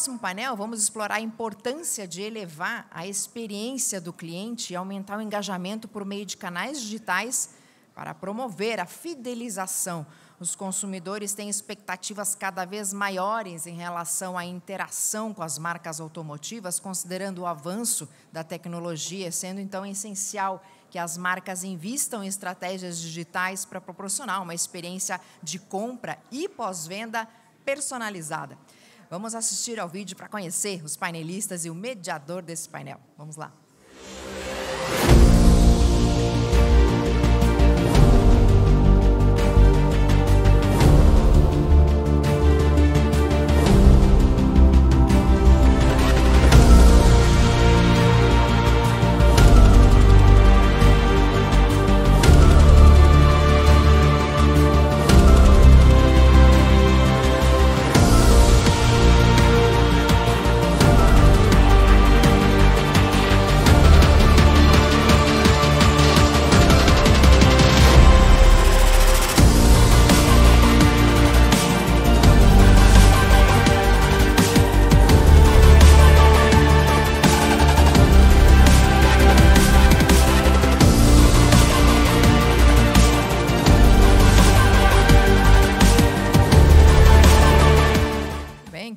próximo painel, vamos explorar a importância de elevar a experiência do cliente e aumentar o engajamento por meio de canais digitais para promover a fidelização. Os consumidores têm expectativas cada vez maiores em relação à interação com as marcas automotivas, considerando o avanço da tecnologia, sendo então essencial que as marcas invistam em estratégias digitais para proporcionar uma experiência de compra e pós-venda personalizada. Vamos assistir ao vídeo para conhecer os painelistas e o mediador desse painel. Vamos lá.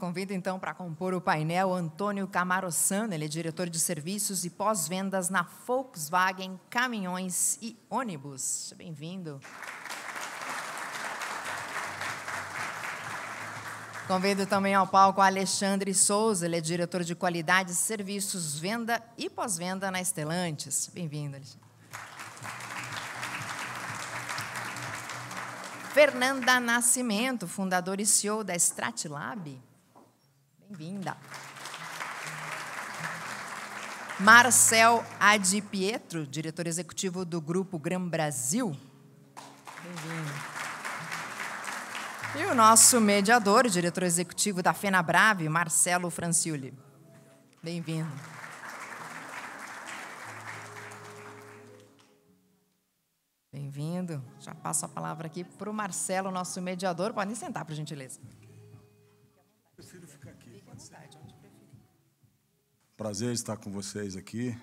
Convido, então, para compor o painel, Antônio Camarosano, ele é diretor de serviços e pós-vendas na Volkswagen Caminhões e Ônibus. Seja bem-vindo. Convido também ao palco Alexandre Souza, ele é diretor de qualidade, serviços, venda e pós-venda na Stellantis. Bem-vindo, Alexandre. Fernanda Nascimento, fundadora e CEO da Stratlab. Bem-vinda. Marcel Adi Pietro, diretor executivo do Grupo Gran Brasil. Bem-vindo. E o nosso mediador, diretor executivo da FenaBrave, Marcelo Franciulli. Bem-vindo. Bem-vindo. Já passo a palavra aqui para o Marcelo, nosso mediador. Podem sentar, por gentileza. Prefiro ficar aqui. Prazer estar com vocês aqui.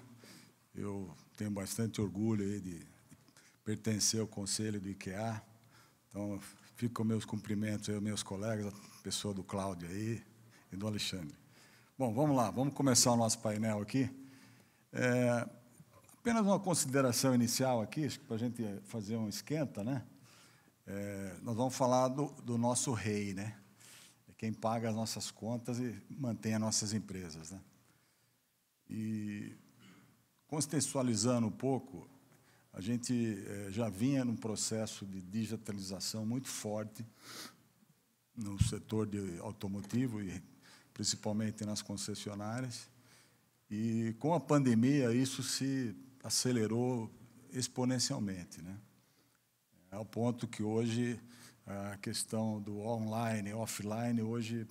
Eu tenho bastante orgulho aí de pertencer ao conselho do IKEA. Então, fico com meus cumprimentos aí aos meus colegas, a pessoa do Cláudio aí e do Alexandre. Bom, vamos lá, vamos começar o nosso painel aqui. Apenas uma consideração inicial aqui, acho que para a gente fazer um esquenta, né? Nós vamos falar do nosso rei, né? Quem paga as nossas contas e mantém as nossas empresas, né? E, contextualizando um pouco, a gente já vinha num processo de digitalização muito forte no setor de automotivo e principalmente nas concessionárias. E, com a pandemia, isso se acelerou exponencialmente, né? Ao ponto que hoje a questão do online e offline, hoje,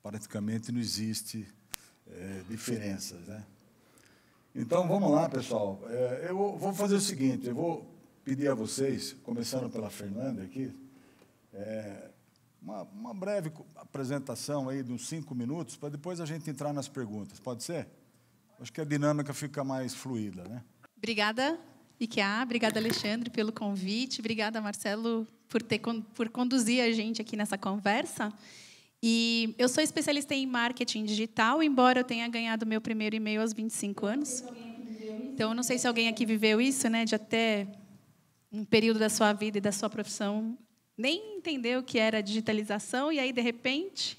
praticamente não existe diferenças, né? Então, vamos lá, pessoal. Eu vou fazer o seguinte, eu vou pedir a vocês, começando pela Fernanda aqui, uma breve apresentação aí de uns 5 minutos, para depois a gente entrar nas perguntas. Pode ser? Acho que a dinâmica fica mais fluida, né? Obrigada, IKEA. Obrigada, Alexandre, pelo convite. Obrigada, Marcelo, por conduzir a gente aqui nessa conversa. E eu sou especialista em marketing digital, embora eu tenha ganhado meu primeiro e-mail aos 25 anos. Então, eu não sei se alguém aqui viveu isso, né, de até um período da sua vida e da sua profissão nem entender o que era digitalização, e aí, de repente,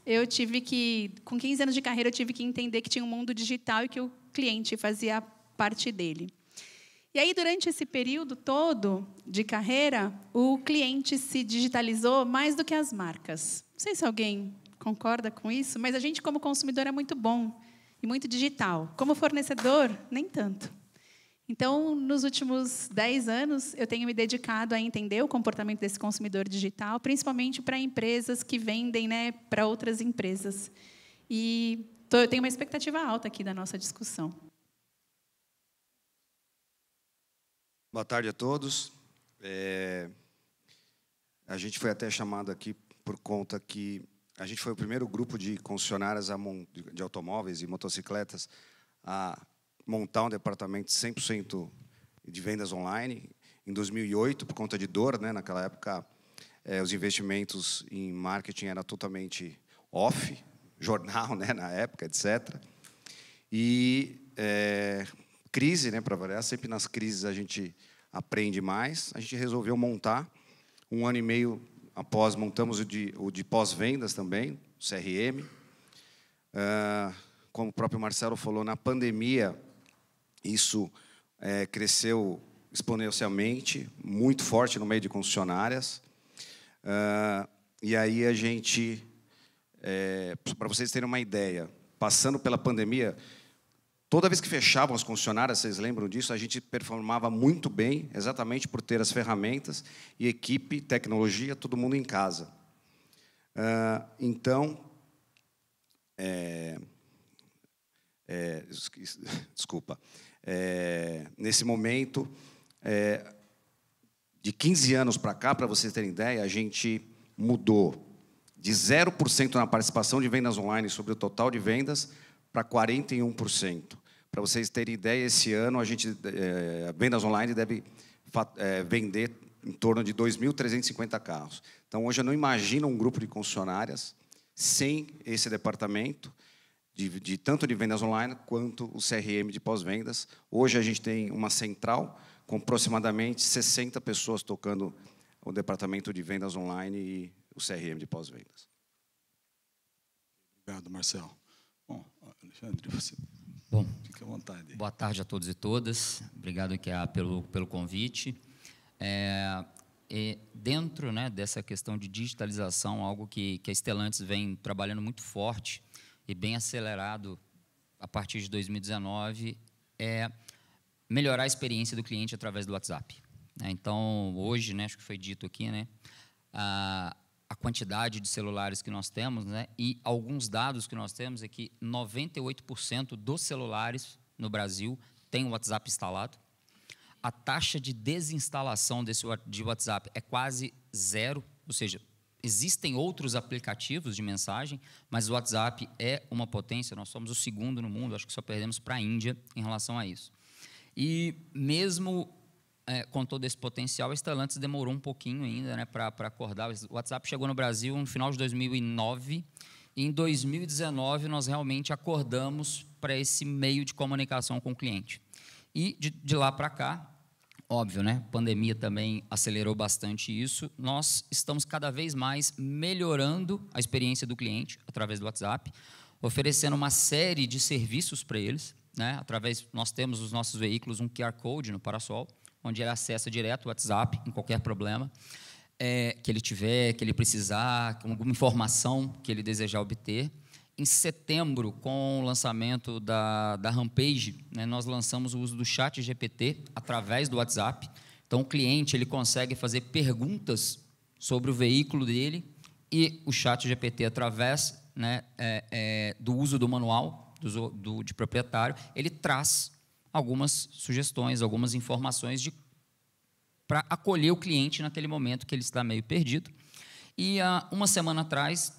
eu tive que, com 15 anos de carreira, eu tive que entender que tinha um mundo digital e que o cliente fazia parte dele. E aí, durante esse período todo de carreira, o cliente se digitalizou mais do que as marcas. Não sei se alguém concorda com isso, mas a gente, como consumidor, é muito bom e muito digital. Como fornecedor, nem tanto. Então, nos últimos 10 anos, eu tenho me dedicado a entender o comportamento desse consumidor digital, principalmente para empresas que vendem, né, para outras empresas. E eu tenho uma expectativa alta aqui da nossa discussão. Boa tarde a todos. A gente foi até chamado aqui por conta que A gente foi o primeiro grupo de concessionárias de automóveis e motocicletas a montar um departamento 100% de vendas online. Em 2008, por conta de dor, né? Naquela época, os investimentos em marketing eram totalmente off, jornal, né? Na época, etc. E crise, né? Para variar, sempre nas crises a gente aprende mais. A gente resolveu montar, 1 ano e meio após, montamos o de pós-vendas também, o CRM. Como o próprio Marcelo falou, na pandemia, isso cresceu exponencialmente, muito forte no meio de concessionárias. E aí a gente, para vocês terem uma ideia, passando pela pandemia, toda vez que fechavam as concessionárias, vocês lembram disso, a gente performava muito bem, exatamente por ter as ferramentas e equipe, tecnologia, todo mundo em casa. Então, desculpa, nesse momento, de 15 anos para cá, para vocês terem ideia, a gente mudou de 0% na participação de vendas online sobre o total de vendas para 41%. Para vocês terem ideia, esse ano a vendas online deve vender em torno de 2.350 carros. Então, hoje eu não imagino um grupo de concessionárias sem esse departamento, tanto de vendas online quanto o CRM de pós-vendas. Hoje a gente tem uma central com aproximadamente 60 pessoas tocando o departamento de vendas online e o CRM de pós-vendas. Obrigado, Marcelo. Bom, Alexandre, você... Bom, fique à vontade. Boa tarde a todos e todas. Obrigado, IKEA, pelo convite. Dentro, né, dessa questão de digitalização, algo que a Stellantis vem trabalhando muito forte e bem acelerado a partir de 2019, é melhorar a experiência do cliente através do WhatsApp. Então, hoje, né, acho que foi dito aqui, né, a quantidade de celulares que nós temos, né, e alguns dados que nós temos é que 98% dos celulares no Brasil têm o WhatsApp instalado. A taxa de desinstalação de WhatsApp é quase zero, ou seja, existem outros aplicativos de mensagem, mas o WhatsApp é uma potência, nós somos o segundo no mundo, acho que só perdemos para a Índia em relação a isso. E mesmo com todo esse potencial, a Stellantis demorou um pouquinho ainda, né, para acordar. O WhatsApp chegou no Brasil no final de 2009, e em 2019 nós realmente acordamos para esse meio de comunicação com o cliente. E de lá para cá, óbvio, né, a pandemia também acelerou bastante isso, nós estamos cada vez mais melhorando a experiência do cliente através do WhatsApp, oferecendo uma série de serviços para eles, né, nós temos os nossos veículos um QR Code no Parasol, onde ele acessa direto o WhatsApp, em qualquer problema que ele tiver, que ele precisar, alguma informação que ele desejar obter. Em setembro, com o lançamento da Rampage, né, nós lançamos o uso do ChatGPT através do WhatsApp. Então, o cliente ele consegue fazer perguntas sobre o veículo dele e o ChatGPT, através, né, do uso do manual de proprietário, ele traz algumas sugestões, algumas informações para acolher o cliente naquele momento que ele está meio perdido. E há uma semana atrás,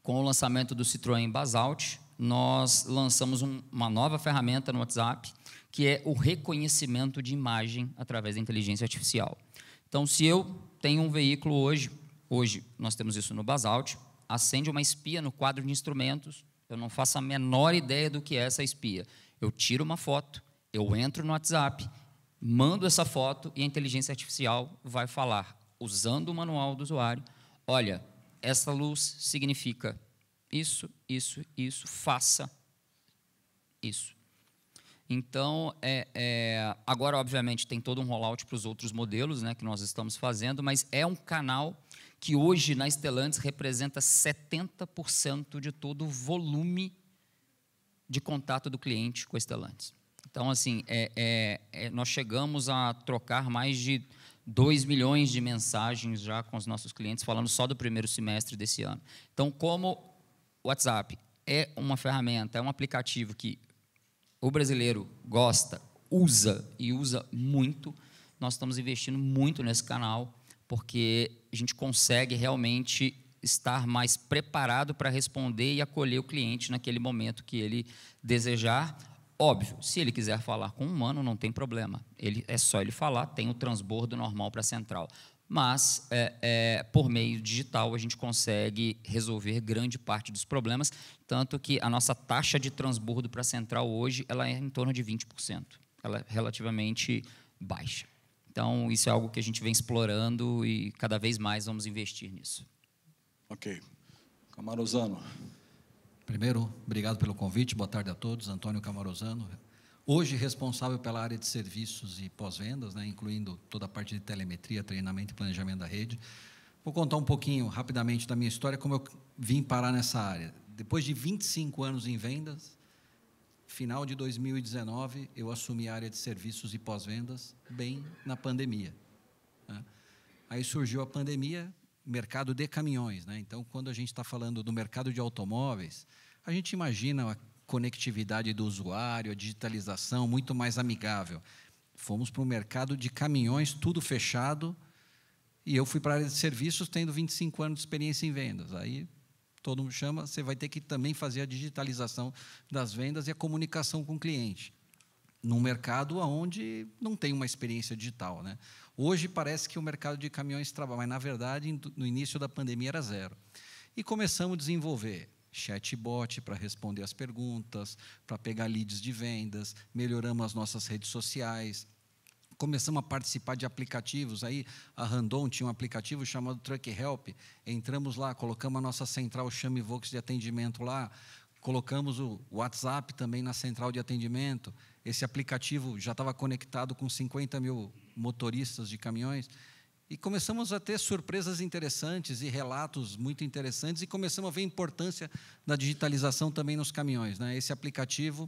com o lançamento do Citroën Basalt, nós lançamos uma nova ferramenta no WhatsApp, que é o reconhecimento de imagem através da inteligência artificial. Então, se eu tenho um veículo hoje nós temos isso no Basalt, acende uma espia no quadro de instrumentos, eu não faço a menor ideia do que é essa espia. Eu tiro uma foto, eu entro no WhatsApp, mando essa foto e a inteligência artificial vai falar, usando o manual do usuário, olha, essa luz significa isso, isso, isso, faça isso. Então, agora, obviamente, tem todo um rollout para os outros modelos, né, que nós estamos fazendo, mas é um canal que hoje, na Stellantis, representa 70% de todo o volume de contato do cliente com a Stellantis. Então, assim, nós chegamos a trocar mais de 2 milhões de mensagens já com os nossos clientes, falando só do primeiro semestre desse ano. Então, como o WhatsApp é uma ferramenta, é um aplicativo que o brasileiro gosta, usa e usa muito, nós estamos investindo muito nesse canal, porque a gente consegue realmente estar mais preparado para responder e acolher o cliente naquele momento que ele desejar. Óbvio, se ele quiser falar com um humano, não tem problema. É só ele falar, tem o transbordo normal para a central. Mas, por meio digital, a gente consegue resolver grande parte dos problemas, tanto que a nossa taxa de transbordo para a central hoje ela é em torno de 20%. Ela é relativamente baixa. Então, isso é algo que a gente vem explorando e cada vez mais vamos investir nisso. Ok. Camarosano. Primeiro, obrigado pelo convite. Boa tarde a todos. Antônio Camarosano. Hoje, responsável pela área de serviços e pós-vendas, né, incluindo toda a parte de telemetria, treinamento e planejamento da rede. Vou contar um pouquinho, rapidamente, da minha história, como eu vim parar nessa área. Depois de 25 anos em vendas, final de 2019, eu assumi a área de serviços e pós-vendas, bem na pandemia, né? Aí surgiu a pandemia, mercado de caminhões, né? Então, quando a gente está falando do mercado de automóveis, a gente imagina a conectividade do usuário, a digitalização muito mais amigável. Fomos para o mercado de caminhões, tudo fechado, e eu fui para a área de serviços tendo 25 anos de experiência em vendas. Aí todo mundo chama, você vai ter que também fazer a digitalização das vendas e a comunicação com o cliente, num mercado onde não tem uma experiência digital, né? Hoje parece que o mercado de caminhões trabalha, mas, na verdade, no início da pandemia era zero. E começamos a desenvolver chatbot para responder as perguntas, para pegar leads de vendas, melhoramos as nossas redes sociais, começamos a participar de aplicativos. Aí a Randon tinha um aplicativo chamado Truck Help, entramos lá, colocamos a nossa central Chame Vox de atendimento lá, colocamos o WhatsApp também na central de atendimento. Esse aplicativo já estava conectado com 50 mil motoristas de caminhões, e começamos a ter surpresas interessantes e relatos muito interessantes, e começamos a ver a importância da digitalização também nos caminhões, né? Esse aplicativo,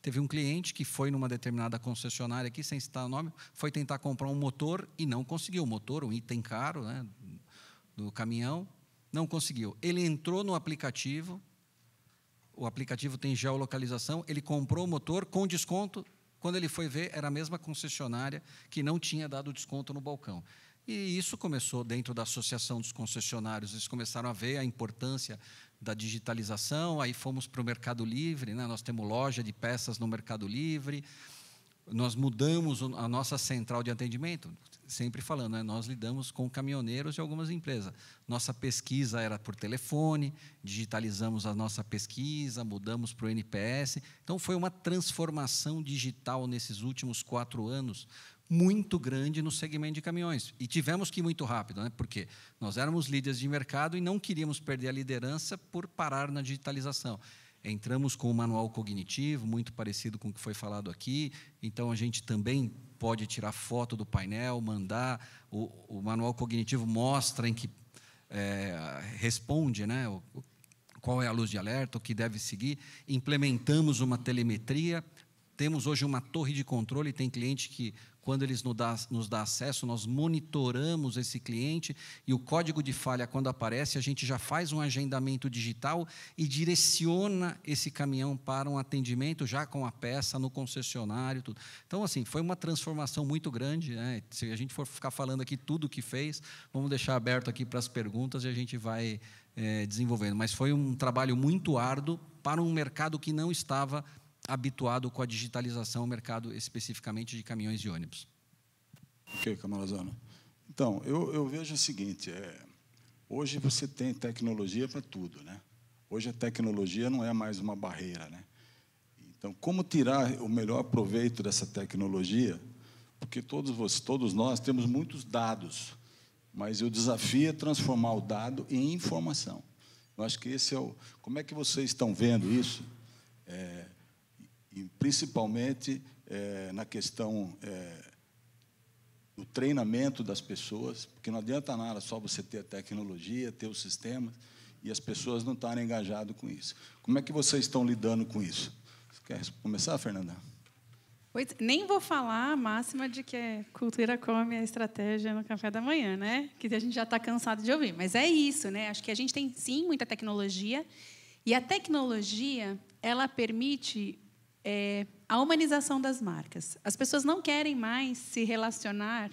teve um cliente que foi numa determinada concessionária aqui, sem citar o nome, foi tentar comprar um motor e não conseguiu. O motor, um item caro, né, do caminhão, não conseguiu. Ele entrou no aplicativo, o aplicativo tem geolocalização, ele comprou o motor com desconto. Quando ele foi ver, era a mesma concessionária que não tinha dado desconto no balcão. E isso começou dentro da Associação dos Concessionários. Eles começaram a ver a importância da digitalização. Aí fomos para o Mercado Livre, né? Nós temos loja de peças no Mercado Livre. Nós mudamos a nossa central de atendimento, sempre falando, né? Nós lidamos com caminhoneiros e algumas empresas. Nossa pesquisa era por telefone, digitalizamos a nossa pesquisa, mudamos para o NPS. Então, foi uma transformação digital nesses últimos 4 anos, muito grande no segmento de caminhões. E tivemos que ir muito rápido, né? Porque nós éramos líderes de mercado e não queríamos perder a liderança por parar na digitalização. Entramos com um manual cognitivo, muito parecido com o que foi falado aqui. Então, a gente também pode tirar foto do painel, mandar. O manual cognitivo mostra em que responde, né? Qual é a luz de alerta, o que deve seguir. Implementamos uma telemetria. Temos hoje uma torre de controle. Tem cliente que, quando eles nos dá acesso, nós monitoramos esse cliente, e o código de falha, quando aparece, a gente já faz um agendamento digital e direciona esse caminhão para um atendimento já com a peça no concessionário. Tudo. Então, assim, foi uma transformação muito grande, né? Se a gente for ficar falando aqui tudo o que fez, vamos deixar aberto aqui para as perguntas e a gente vai desenvolvendo. Mas foi um trabalho muito árduo para um mercado que não estava habituado com a digitalização, o mercado especificamente de caminhões e ônibus. Ok, Camarosano. Então, eu vejo o seguinte, hoje você tem tecnologia para tudo, né? Hoje a tecnologia não é mais uma barreira, né? Então, como tirar o melhor proveito dessa tecnologia? Porque todos nós temos muitos dados, mas o desafio é transformar o dado em informação. Eu acho que esse é como é que vocês estão vendo isso? E principalmente na questão do treinamento das pessoas, porque não adianta nada só você ter a tecnologia, ter os sistemas, e as pessoas não estarem engajadas com isso. Como é que vocês estão lidando com isso? Você quer começar, Fernanda? Pois, nem vou falar a máxima de que cultura come a estratégia no café da manhã, né? Que a gente já está cansado de ouvir. Mas é isso, né? Acho que a gente tem, sim, muita tecnologia, e a tecnologia, ela permite a humanização das marcas. As pessoas não querem mais se relacionar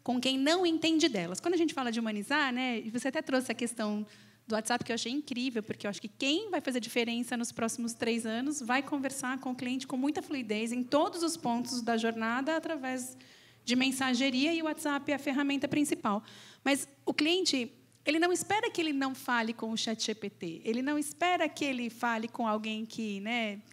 com quem não entende delas. Quando a gente fala de humanizar, né, você até trouxe a questão do WhatsApp que eu achei incrível, porque eu acho que quem vai fazer diferença nos próximos 3 anos vai conversar com o cliente com muita fluidez em todos os pontos da jornada através de mensageria, e o WhatsApp é a ferramenta principal. Mas o cliente, ele não espera que ele não fale com o ChatGPT, ele não espera que ele fale com alguém que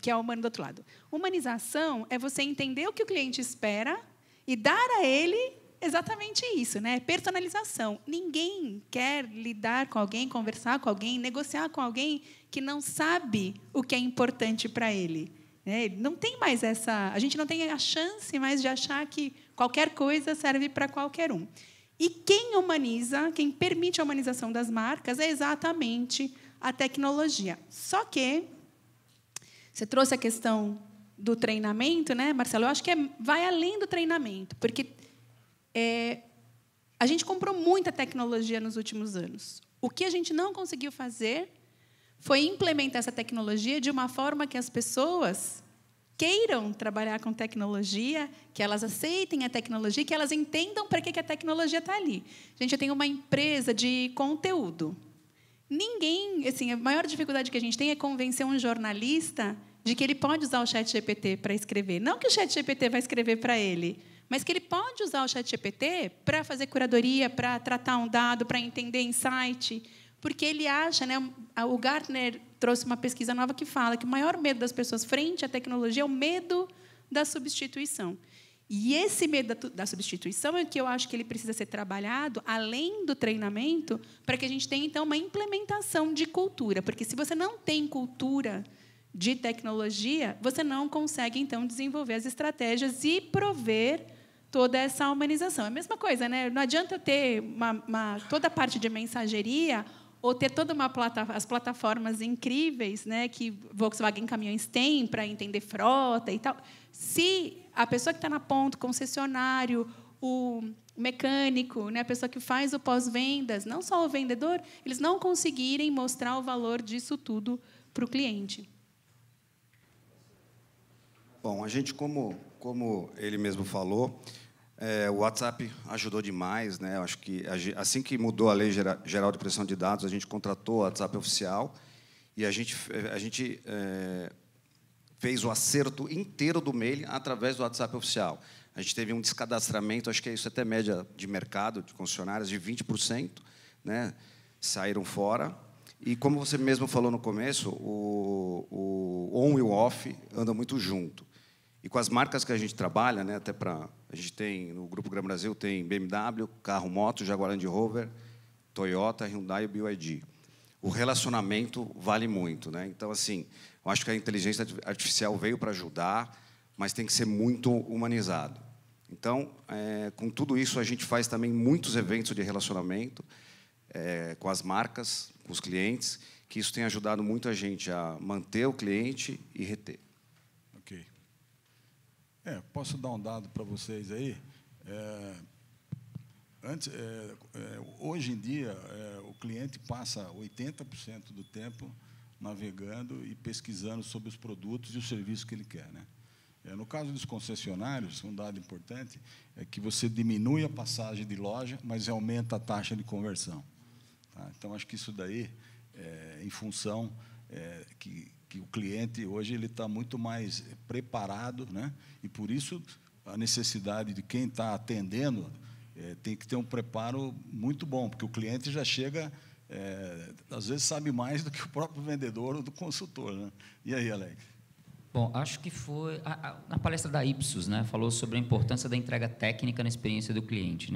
é humano do outro lado. Humanização é você entender o que o cliente espera e dar a ele exatamente isso, personalização. Ninguém quer lidar com alguém, conversar com alguém, negociar com alguém que não sabe o que é importante para ele. Não tem mais a gente não tem a chance mais de achar que qualquer coisa serve para qualquer um. E quem humaniza, quem permite a humanização das marcas é exatamente a tecnologia. Só que você trouxe a questão do treinamento, Marcelo? Eu acho que vai além do treinamento, porque a gente comprou muita tecnologia nos últimos anos. O que a gente não conseguiu fazer foi implementar essa tecnologia de uma forma que as pessoas queiram trabalhar com tecnologia, que elas aceitem a tecnologia, que elas entendam para que a tecnologia está ali. Gente, eu tenho uma empresa de conteúdo. Ninguém, a maior dificuldade que a gente tem é convencer um jornalista de que ele pode usar o ChatGPT para escrever. Não que o ChatGPT vai escrever para ele, mas que ele pode usar o ChatGPT para fazer curadoria, para tratar um dado, para entender insight, porque ele acha, o Gartner trouxe uma pesquisa nova que fala que o maior medo das pessoas frente à tecnologia é o medo da substituição. E esse medo da substituição é que eu acho que ele precisa ser trabalhado além do treinamento, para que a gente tenha, então, uma implementação de cultura. Porque, se você não tem cultura de tecnologia, você não consegue, então, desenvolver as estratégias e prover toda essa humanização. É a mesma coisa, Não adianta eu ter toda a parte de mensageria ou ter toda as plataformas incríveis, que Volkswagen Caminhões tem para entender frota e tal. Se a pessoa que está na ponta, o concessionário, o mecânico, a pessoa que faz o pós-vendas, não só o vendedor, eles não conseguirem mostrar o valor disso tudo para o cliente. Bom, a gente, como ele mesmo falou, o WhatsApp ajudou demais, Eu acho que assim que mudou a Lei Geral de Proteção de Dados, a gente contratou o WhatsApp oficial e a gente fez o acerto inteiro do mail através do WhatsApp oficial. A gente teve um descadastramento, acho que isso é até média de mercado de concessionárias, de 20%, saíram fora. E, como você mesmo falou no começo, o on e o off andam muito junto. E com as marcas que a gente trabalha, até a gente tem, no Grupo Gran Brasil, tem BMW, Carro Moto, Jaguar Land Rover, Toyota, Hyundai e BYD. O relacionamento vale muito, Então, eu acho que a inteligência artificial veio para ajudar, mas tem que ser muito humanizado. Então, com tudo isso, a gente faz também muitos eventos de relacionamento com as marcas, com os clientes, que isso tem ajudado muito a gente a manter o cliente e reter. Ok. Posso dar um dado para vocês aí? Hoje em dia, o cliente passa 80% do tempo navegando e pesquisando sobre os produtos e os serviços que ele quer, No caso dos concessionários, um dado importante é que você diminui a passagem de loja, mas aumenta a taxa de conversão. Então, acho que isso daí, em função que o cliente hoje ele está muito mais preparado, E por isso a necessidade de quem está atendendo tem que ter um preparo muito bom, porque o cliente já chega, às vezes sabe mais do que o próprio vendedor ou do consultor, E aí, Alex? Bom, acho que foi na palestra da Ipsos, falou sobre a importância da entrega técnica na experiência do cliente,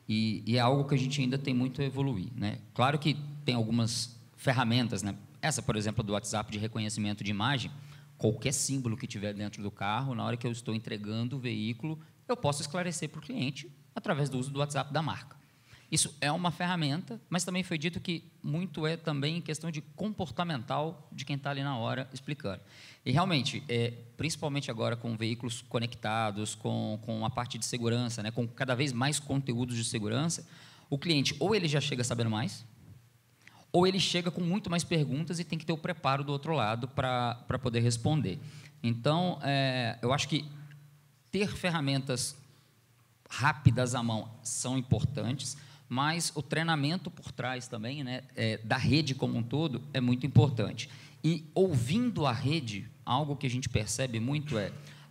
E é algo que a gente ainda tem muito a evoluir, Claro que tem algumas ferramentas, Essa, por exemplo, do WhatsApp de reconhecimento de imagem, qualquer símbolo que tiver dentro do carro, na hora que eu estou entregando o veículo, eu posso esclarecer para o cliente através do uso do WhatsApp da marca. Isso é uma ferramenta, mas também foi dito que muito é também questão de comportamental de quem está ali na hora explicando. E, realmente, principalmente agora com veículos conectados, com a parte de segurança, com cada vez mais conteúdos de segurança, o cliente ou ele já chega sabendo mais, ou ele chega com muito mais perguntas e tem que ter o preparo do outro lado para poder responder. Então, eu acho que ter ferramentas rápidas à mão são importantes, mas o treinamento por trás também, né, da rede como um todo, é muito importante. E, ouvindo a rede, algo que a gente percebe muito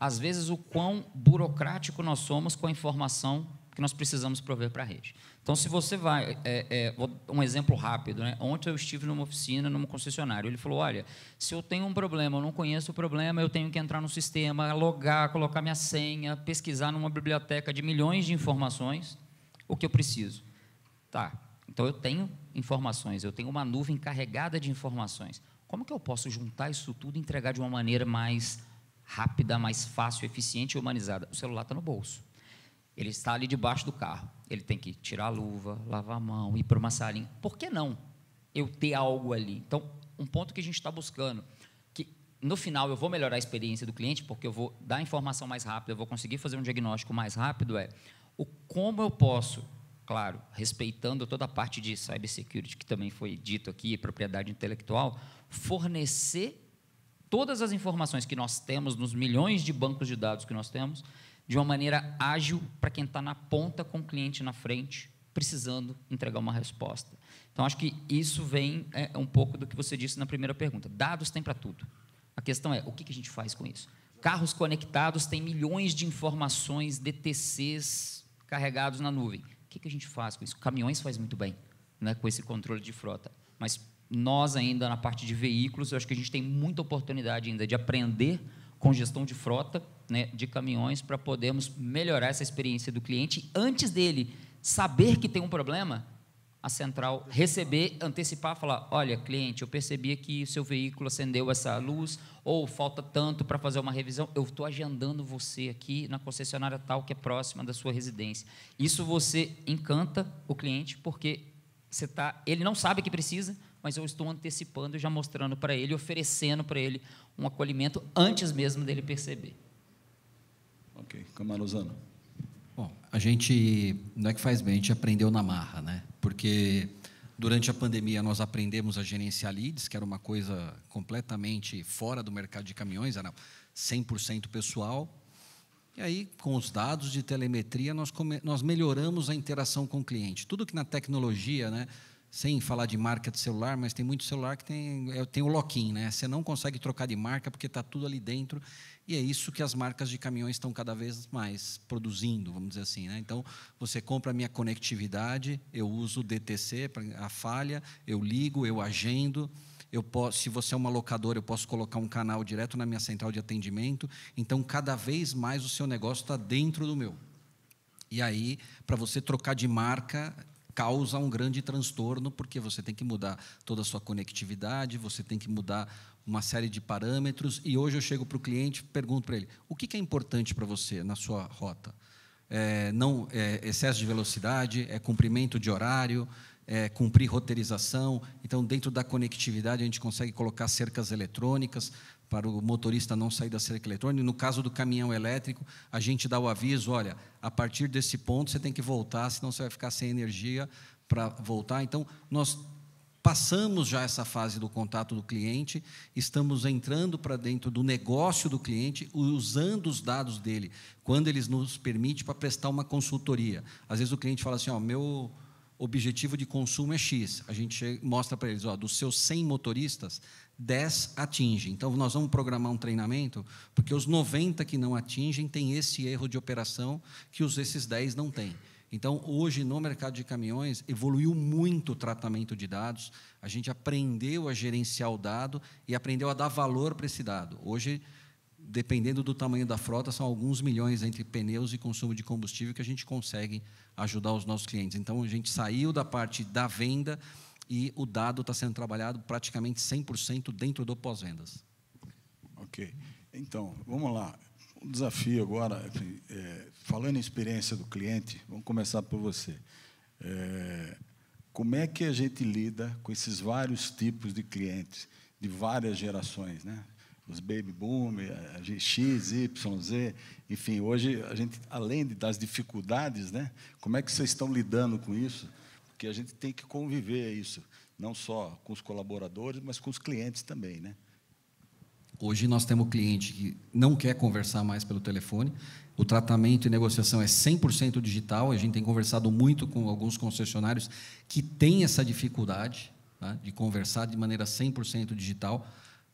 às vezes, o quão burocrático nós somos com a informação que nós precisamos prover para a rede. Então, se você vai... um exemplo rápido, né? Ontem eu estive numa oficina, num concessionário. Ele falou, olha, se eu tenho um problema, eu não conheço o problema, eu tenho que entrar no sistema, logar, colocar minha senha, pesquisar numa biblioteca de milhões de informações, o que eu preciso. Tá, então eu tenho informações, eu tenho uma nuvem carregada de informações. Como que eu posso juntar isso tudo e entregar de uma maneira mais rápida, mais fácil, eficiente e humanizada? O celular está no bolso. Ele está ali debaixo do carro. Ele tem que tirar a luva, lavar a mão, ir para uma salinha. Por que não eu ter algo ali? Então, um ponto que a gente está buscando, que no final eu vou melhorar a experiência do cliente, porque eu vou dar informação mais rápida, eu vou conseguir fazer um diagnóstico mais rápido, como eu posso, claro, respeitando toda a parte de cybersecurity, que também foi dito aqui, propriedade intelectual, fornecer todas as informações que nós temos nos milhões de bancos de dados que nós temos, de uma maneira ágil para quem está na ponta com o cliente na frente, precisando entregar uma resposta. Então, acho que isso vem um pouco do que você disse na primeira pergunta. Dados tem para tudo. A questão é, o que a gente faz com isso? Carros conectados têm milhões de informações, DTCs carregados na nuvem. O que a gente faz com isso? Caminhões faz muito bem, né, com esse controle de frota. Mas nós ainda, na parte de veículos, eu acho que a gente tem muita oportunidade ainda de aprender com gestão de frota, né, de caminhões, para podermos melhorar essa experiência do cliente. Antes dele saber que tem um problema, a central receber, antecipar, falar, olha, cliente, eu percebi que o seu veículo acendeu essa luz, ou falta tanto para fazer uma revisão, eu estou agendando você aqui na concessionária tal, que é próxima da sua residência. Isso você encanta o cliente, porque ele não sabe que precisa, mas eu estou antecipando e já mostrando para ele, oferecendo para ele um acolhimento antes mesmo dele perceber. Ok. Camarosano. Bom, a gente, não é que faz bem, a gente aprendeu na marra, né? Porque durante a pandemia nós aprendemos a gerenciar leads, que era uma coisa completamente fora do mercado de caminhões, era 100% pessoal. E aí, com os dados de telemetria, nós melhoramos a interação com o cliente. Tudo que na tecnologia, né? Sem falar de marca de celular, mas tem muito celular que tem o lock-in, né? Você não consegue trocar de marca porque está tudo ali dentro, e é isso que as marcas de caminhões estão cada vez mais produzindo, vamos dizer assim, né? Então, você compra a minha conectividade, eu uso o DTC, a falha, eu ligo, eu agendo, se você é uma locadora, eu posso colocar um canal direto na minha central de atendimento, então, cada vez mais o seu negócio está dentro do meu. E aí, para você trocar de marca, causa um grande transtorno, porque você tem que mudar toda a sua conectividade, você tem que mudar uma série de parâmetros, e hoje eu chego para o cliente e pergunto para ele, o que é importante para você na sua rota? Excesso de velocidade, comprimento de horário, cumprir roteirização. Então, dentro da conectividade, a gente consegue colocar cercas eletrônicas para o motorista não sair da cerca eletrônica. No caso do caminhão elétrico, a gente dá o aviso, olha, a partir desse ponto você tem que voltar, senão você vai ficar sem energia para voltar. Então, nós passamos já essa fase do contato do cliente, estamos entrando para dentro do negócio do cliente, usando os dados dele, quando eles nos permitem para prestar uma consultoria. Às vezes o cliente fala assim, meu objetivo de consumo é X. A gente mostra para eles, dos seus 100 motoristas, 10 atingem. Então, nós vamos programar um treinamento, porque os 90 que não atingem têm esse erro de operação que esses 10 não têm. Então, hoje, no mercado de caminhões, evoluiu muito o tratamento de dados, a gente aprendeu a gerenciar o dado e aprendeu a dar valor para esse dado. Hoje, dependendo do tamanho da frota, são alguns milhões entre pneus e consumo de combustível que a gente consegue ajudar os nossos clientes. Então, a gente saiu da parte da venda e o dado está sendo trabalhado praticamente 100% dentro do pós-vendas. Ok. Então, vamos lá. O desafio agora, falando em experiência do cliente, vamos começar por você. Como é que a gente lida com esses vários tipos de clientes, de várias gerações, né? Os baby boom, X, Y, Z, enfim, hoje a gente, além das dificuldades, né? Como é que vocês estão lidando com isso? Porque a gente tem que conviver isso, não só com os colaboradores, mas com os clientes também, né? Hoje nós temos cliente que não quer conversar mais pelo telefone. O tratamento e negociação é 100% digital. A gente tem conversado muito com alguns concessionários que têm essa dificuldade, né, de conversar de maneira 100% digital.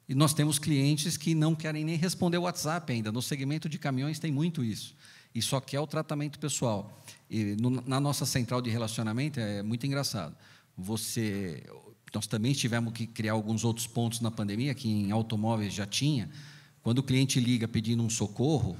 E nós temos clientes que não querem nem responder o WhatsApp ainda. No segmento de caminhões tem muito isso. E só quer o tratamento pessoal. E na nossa central de relacionamento é muito engraçado. Nós também tivemos que criar alguns outros pontos na pandemia, que em automóveis já tinha. Quando o cliente liga pedindo um socorro,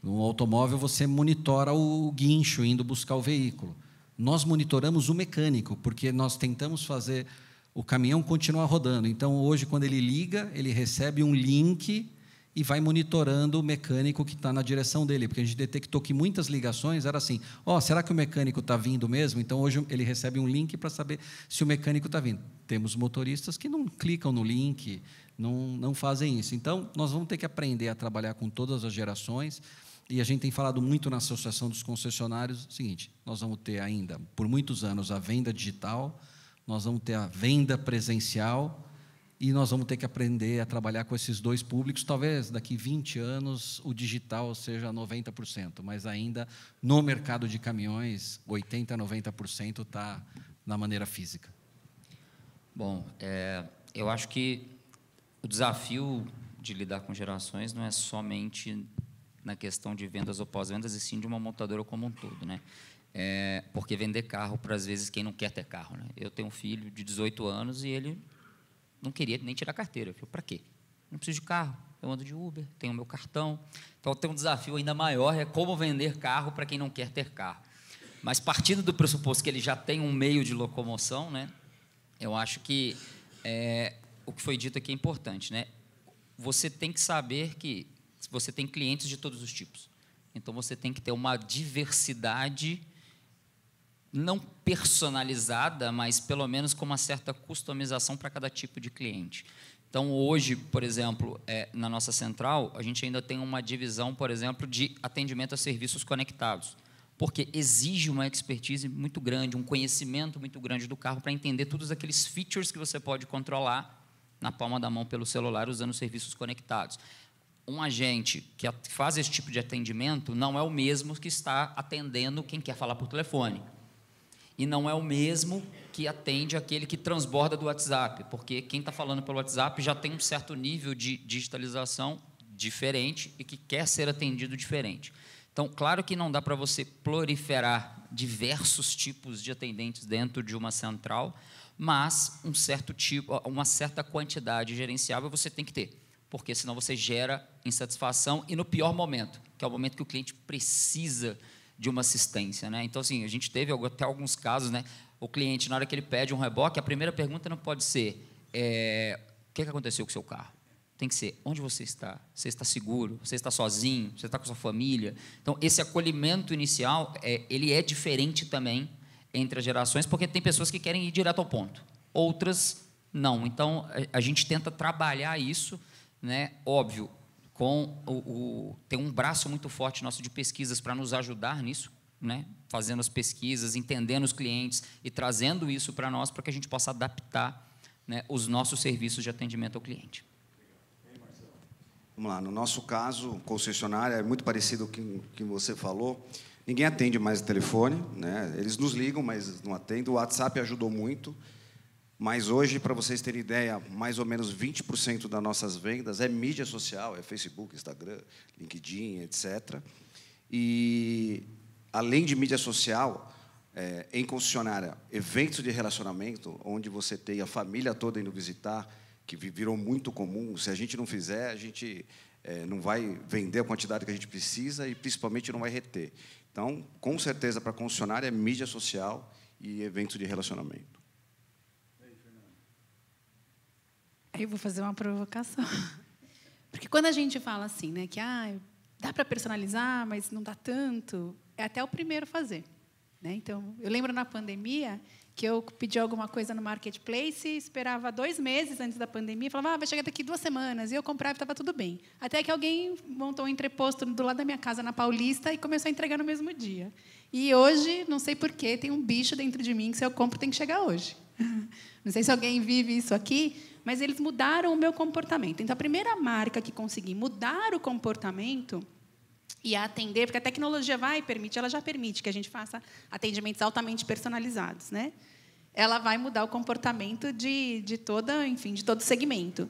no automóvel você monitora o guincho indo buscar o veículo. Nós monitoramos o mecânico, porque nós tentamos fazer o caminhão continuar rodando. Então, hoje, quando ele liga, ele recebe um link e vai monitorando o mecânico que está na direção dele, porque a gente detectou que muitas ligações era assim, será que o mecânico está vindo mesmo? Então, hoje, ele recebe um link para saber se o mecânico está vindo. Temos motoristas que não clicam no link, não fazem isso. Então, nós vamos ter que aprender a trabalhar com todas as gerações, e a gente tem falado muito na Associação dos Concessionários o seguinte, nós vamos ter ainda, por muitos anos, a venda digital, nós vamos ter a venda presencial, e nós vamos ter que aprender a trabalhar com esses dois públicos. Talvez daqui 20 anos o digital seja 90%, mas ainda no mercado de caminhões, 80%, 90% está na maneira física. Bom, eu acho que o desafio de lidar com gerações não é somente na questão de vendas ou pós-vendas, e sim de uma montadora como um todo, né? Porque vender carro, para às vezes, quem não quer ter carro, né? Eu tenho um filho de 18 anos e ele não queria nem tirar a carteira. Eu falei, para quê? Não preciso de carro, eu ando de Uber, tenho o meu cartão. Então, tem um desafio ainda maior, é como vender carro para quem não quer ter carro. Mas, partindo do pressuposto que ele já tem um meio de locomoção, né, eu acho que o que foi dito aqui é importante, né? Você tem que saber que você tem clientes de todos os tipos. Então, você tem que ter uma diversidade não personalizada, mas pelo menos com uma certa customização para cada tipo de cliente. Então, hoje, por exemplo, na nossa central, a gente ainda tem uma divisão, por exemplo, de atendimento a serviços conectados, porque exige uma expertise muito grande, um conhecimento muito grande do carro para entender todos aqueles features que você pode controlar na palma da mão pelo celular usando serviços conectados. Um agente que faz esse tipo de atendimento não é o mesmo que está atendendo quem quer falar por telefone. E não é o mesmo que atende aquele que transborda do WhatsApp, porque quem está falando pelo WhatsApp já tem um certo nível de digitalização diferente e que quer ser atendido diferente. Então, claro que não dá para você proliferar diversos tipos de atendentes dentro de uma central, mas uma certa quantidade gerenciável você tem que ter, porque senão você gera insatisfação e no pior momento, que é o momento que o cliente precisa de uma assistência, né? Então, assim, a gente teve até alguns casos, né? O cliente, na hora que ele pede um reboque, a primeira pergunta não pode ser o que aconteceu com o seu carro? Tem que ser, onde você está? Você está seguro? Você está sozinho? Você está com a sua família? Então, esse acolhimento inicial, ele é diferente também entre as gerações, porque tem pessoas que querem ir direto ao ponto, outras não. Então, a gente tenta trabalhar isso, né? Óbvio, tem um braço muito forte nosso de pesquisas para nos ajudar nisso, né? Fazendo as pesquisas, entendendo os clientes e trazendo isso para nós, para que a gente possa adaptar, né, os nossos serviços de atendimento ao cliente. Vamos lá, no nosso caso, concessionária, é muito parecido com o que você falou. Ninguém atende mais o telefone, né? Eles nos ligam, mas não atendem. O WhatsApp ajudou muito. Mas hoje, para vocês terem ideia, mais ou menos 20% das nossas vendas é mídia social, é Facebook, Instagram, LinkedIn, etc. E, além de mídia social, em concessionária, eventos de relacionamento, onde você tem a família toda indo visitar, que virou muito comum. Se a gente não fizer, a gente não vai vender a quantidade que a gente precisa e, principalmente, não vai reter. Então, com certeza, para a concessionária, é mídia social e eventos de relacionamento. Eu vou fazer uma provocação. Porque quando a gente fala assim, né, que dá para personalizar, mas não dá tanto, é até o primeiro fazer, né? Então, eu lembro na pandemia que eu pedi alguma coisa no marketplace, esperava 2 meses antes da pandemia, falava, vai chegar daqui 2 semanas, e eu comprava e estava tudo bem. Até que alguém montou um entreposto do lado da minha casa, na Paulista, e começou a entregar no mesmo dia. E hoje, não sei porquê, tem um bicho dentro de mim que, se eu compro, tem que chegar hoje. Não sei se alguém vive isso aqui, mas eles mudaram o meu comportamento. Então, a primeira marca que conseguir mudar o comportamento e atender, porque a tecnologia ela já permite que a gente faça atendimentos altamente personalizados, né? Ela vai mudar o comportamento de todo segmento.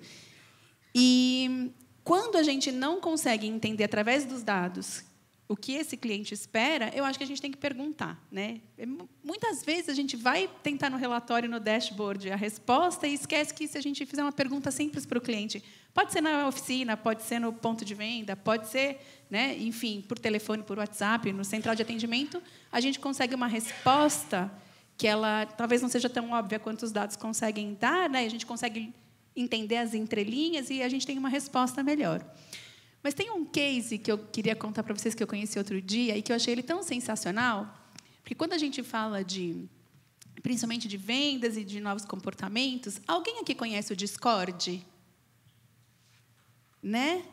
E quando a gente não consegue entender através dos dados o que esse cliente espera, eu acho que a gente tem que perguntar, né? Muitas vezes a gente vai tentar no relatório, no dashboard, a resposta e esquece que se a gente fizer uma pergunta simples para o cliente, pode ser na oficina, pode ser no ponto de venda, pode ser, né, enfim, por telefone, por WhatsApp, no central de atendimento, a gente consegue uma resposta que ela talvez não seja tão óbvia quanto os dados conseguem dar, né? A gente consegue entender as entrelinhas e a gente tem uma resposta melhor. Mas tem um case que eu queria contar para vocês que eu conheci outro dia e que eu achei ele tão sensacional, porque quando a gente fala principalmente de vendas e de novos comportamentos, alguém aqui conhece o Discord? Né?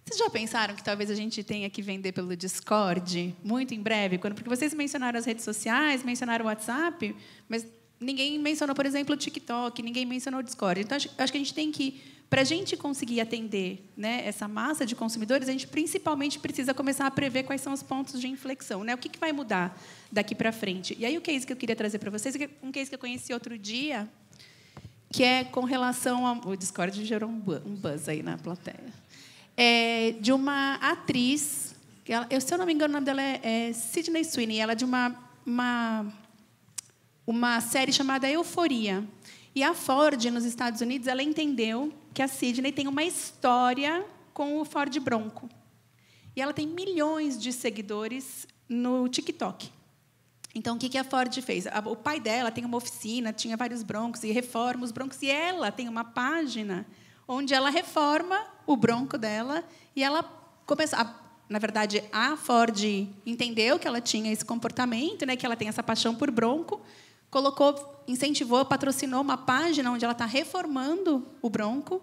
Vocês já pensaram que talvez a gente tenha que vender pelo Discord muito em breve? Porque vocês mencionaram as redes sociais, mencionaram o WhatsApp, mas ninguém mencionou, por exemplo, o TikTok, ninguém mencionou o Discord. Então, acho que a gente tem que, para a gente conseguir atender, né, essa massa de consumidores, a gente principalmente precisa começar a prever quais são os pontos de inflexão, né? O que vai mudar daqui para frente. E aí o case que eu queria trazer para vocês é um case que eu conheci outro dia, que é com relação ao... O Discord gerou um buzz aí na plateia. De uma atriz, se eu não me engano, o nome dela é Sydney Sweeney, ela é de uma série chamada Euforia. E a Ford, nos Estados Unidos, ela entendeu que a Sydney tem uma história com o Ford Bronco. E ela tem milhões de seguidores no TikTok. Então, o que a Ford fez? O pai dela tem uma oficina, tinha vários Broncos, e reforma os Broncos. E ela tem uma página onde ela reforma o Bronco dela. E ela começou... Na verdade, a Ford entendeu que ela tinha esse comportamento, né, que ela tem essa paixão por Bronco, incentivou, patrocinou uma página onde ela está reformando o Bronco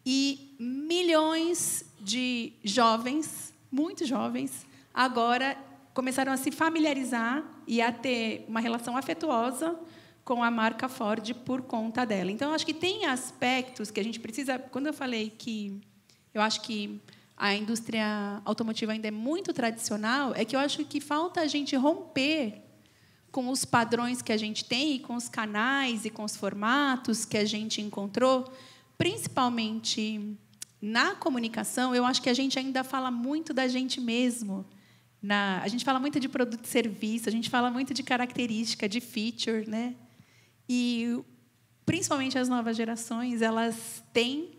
e milhões de jovens, muito jovens, agora começaram a se familiarizar e a ter uma relação afetuosa com a marca Ford por conta dela. Então, eu acho que tem aspectos que a gente precisa... Quando eu falei que eu acho que a indústria automotiva ainda é muito tradicional, é que eu acho que falta a gente romper com os padrões que a gente tem, e com os canais e com os formatos que a gente encontrou, principalmente na comunicação. Eu acho que a gente ainda fala muito da gente mesmo. A gente fala muito de produto e serviço, a gente fala muito de característica, de feature, né? E, principalmente as novas gerações, elas têm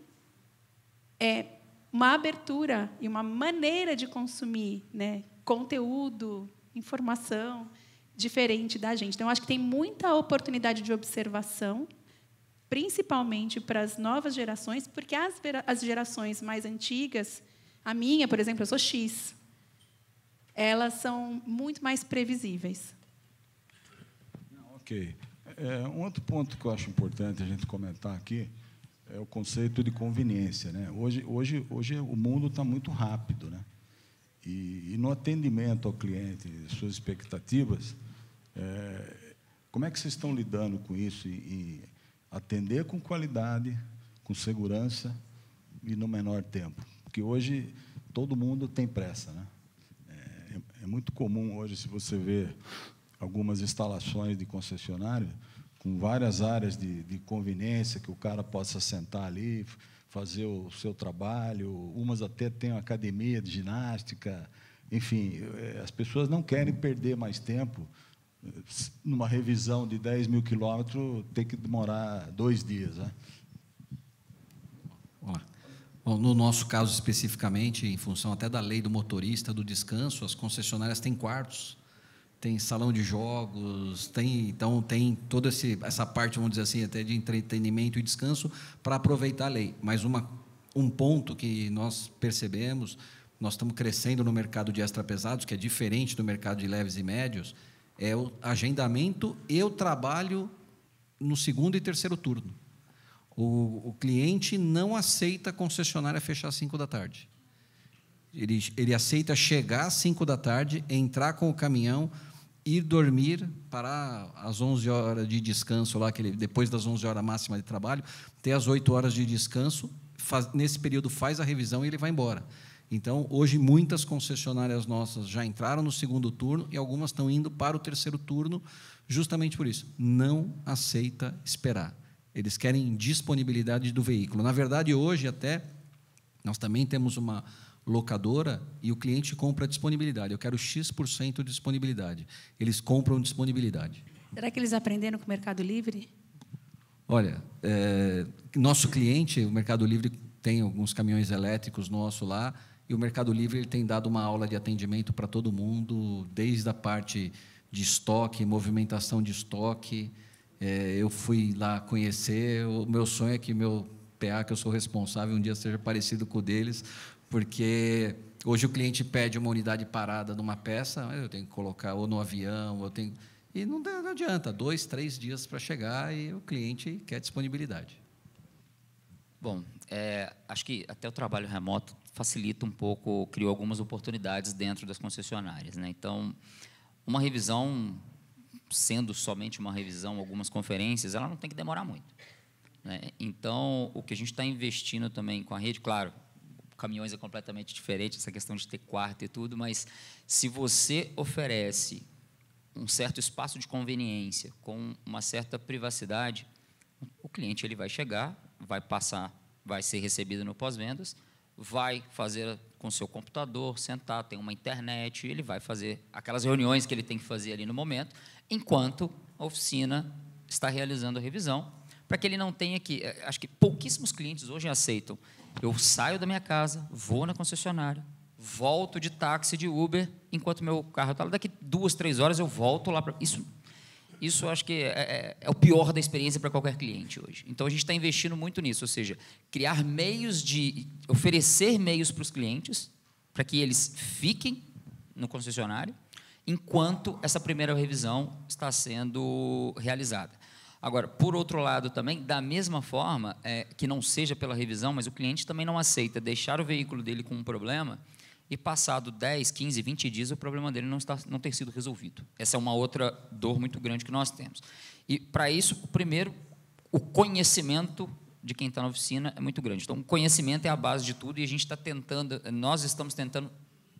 uma abertura e uma maneira de consumir, né, conteúdo, informação diferente da gente. Então, eu acho que tem muita oportunidade de observação, principalmente para as novas gerações, porque as gerações mais antigas, a minha, por exemplo, eu sou X, elas são muito mais previsíveis. Ok. Um outro ponto que eu acho importante a gente comentar aqui é o conceito de conveniência, né? Hoje o mundo está muito rápido, né? E no atendimento ao cliente, suas expectativas, como é que vocês estão lidando com isso e atender com qualidade, com segurança e no menor tempo? Porque hoje todo mundo tem pressa, né? É muito comum hoje, se você vê algumas instalações de concessionário com várias áreas de conveniência que o cara possa sentar ali, fazer o seu trabalho, umas até têm uma academia de ginástica, enfim, as pessoas não querem perder mais tempo. Numa revisão de 10 mil quilômetros, tem que demorar 2 dias. Né? Bom, no nosso caso, especificamente, em função até da lei do motorista, do descanso, as concessionárias têm quartos, tem salão de jogos, então tem toda essa parte, vamos dizer assim, até de entretenimento e descanso para aproveitar a lei. Mas um ponto que nós percebemos, nós estamos crescendo no mercado de extrapesados, que é diferente do mercado de leves e médios, é o agendamento e o trabalho no segundo e terceiro turno. O cliente não aceita a concessionária fechar às 5 da tarde. Ele aceita chegar às 5 da tarde, entrar com o caminhão, ir dormir, parar às 11 horas de descanso, lá, depois das 11 horas máxima de trabalho, ter as 8 horas de descanso, nesse período faz a revisão e ele vai embora. Então, hoje, muitas concessionárias nossas já entraram no segundo turno e algumas estão indo para o terceiro turno, justamente por isso. Não aceita esperar. Eles querem disponibilidade do veículo. Na verdade, hoje, até, nós também temos uma locadora e o cliente compra disponibilidade. Eu quero X% de disponibilidade. Eles compram disponibilidade. Será que eles aprenderam com o Mercado Livre? Olha, nosso cliente, o Mercado Livre, tem alguns caminhões elétricos nossos lá, e o Mercado Livre ele tem dado uma aula de atendimento para todo mundo, desde a parte de estoque, movimentação de estoque. Eu fui lá conhecer. O meu sonho é que meu PA, que eu sou responsável, um dia seja parecido com o deles, porque hoje o cliente pede uma unidade parada numa peça, eu tenho que colocar ou no avião, e não adianta, 2, 3 dias para chegar e o cliente quer disponibilidade. Bom, acho que até o trabalho remoto facilita um pouco, criou algumas oportunidades dentro das concessionárias, né? Então, uma revisão, sendo somente uma revisão, algumas conferências, ela não tem que demorar muito, né? Então, o que a gente está investindo também com a rede, claro, caminhões é completamente diferente, essa questão de ter quarto e tudo, mas se você oferece um certo espaço de conveniência com uma certa privacidade, o cliente ele vai chegar, vai passar, vai ser recebido no pós-vendas, vai fazer com seu computador, sentar, tem uma internet, ele vai fazer aquelas reuniões que ele tem que fazer ali no momento, enquanto a oficina está realizando a revisão, para que ele não tenha que... Acho que pouquíssimos clientes hoje aceitam. Eu saio da minha casa, vou na concessionária, volto de táxi, de Uber, enquanto meu carro está lá. Daqui 2, 3 horas eu volto lá para... Isso acho que é o pior da experiência para qualquer cliente hoje. Então, a gente está investindo muito nisso, ou seja, criar meios oferecer meios para os clientes, para que eles fiquem no concessionário, enquanto essa primeira revisão está sendo realizada. Agora, por outro lado também, da mesma forma, que não seja pela revisão, mas o cliente também não aceita deixar o veículo dele com um problema e passado 10, 15, 20 dias o problema dele não ter sido resolvido. Essa é uma outra dor muito grande que nós temos. E, para isso, primeiro, o conhecimento de quem está na oficina é muito grande. Então, o conhecimento é a base de tudo e nós estamos tentando